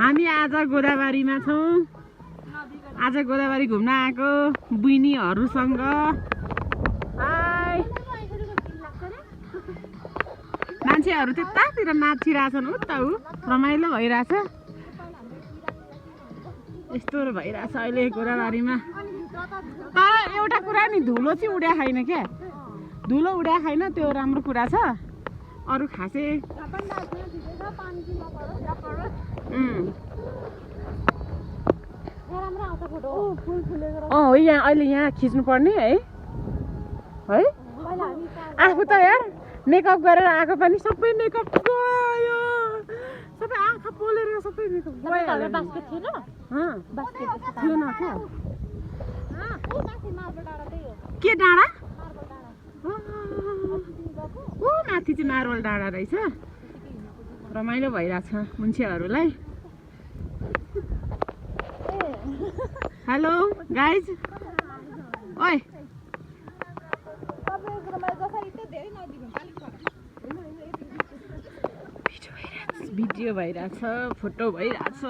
हामी आज गोदावरीमा छौँ। आज गोदावरी घुम्न आएको बहिनीहरूसँग। मान्छेहरू त्यतातिर नाचिरहेछन्, उता ऊ रमाइलो भइरहेछ। यस्तो भइरहेछ अहिले गोदावरीमा। तर एउटा कुरा नि, धुलो चाहिँ उड्या छैन क्या। धुलो उड्या छैन, त्यो राम्रो कुरा छ। अरू खासै हो यहाँ अहिले यहाँ खिच्नु पर्ने है। आफू त यार मेकअप गरेर आएको पनि सबै मेकअप गयो, सबै आँखा पोलेर सबै मेकअप गयो। थिएन क्या के डाँडा? ओ माथि चाहिँ मार्बल डाँडा रहेछ। रमाइलो भइरहेछ मान्छेहरूलाई। Hello guys. ओइ भिडियो भइरहेछ, फोटो भइरहेछ।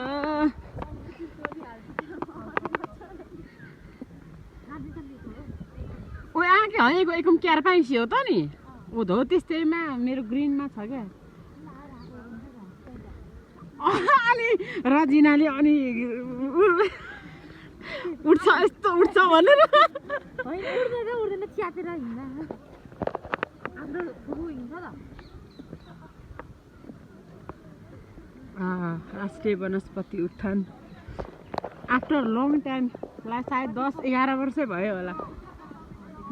ओ आँके हँगेको एकदम क्यार पाइसी हो त नि। ओ धो त्यस्तैमा मेरो ग्रिनमा छ क्या। अनि रजिनाले अनि उठ्छ यस्तो उठ्छ भनेर राष्ट्रिय वनस्पति उद्यान आफ्टर लङ टाइम, सायद 10-11 वर्षै भयो होला।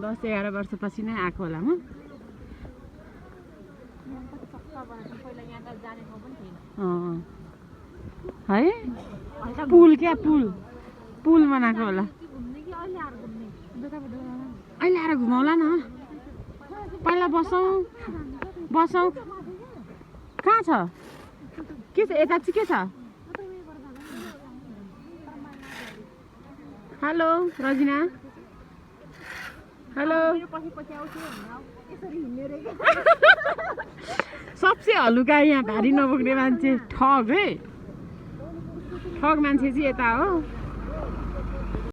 10-11 वर्षपछि नै आएको होला म। है पुल क्या, पुल बनाएको होला। अहिले आएर घुमाउला न। पहिला बसौँ। कहाँ छ? के छ यता चाहिँ के छ? हेलो रजिना। हेलो। सबसे हलुका यहाँ भारी नबोक्ने मान्छे ठग है। ठग मान्छे चाहिँ यता हो।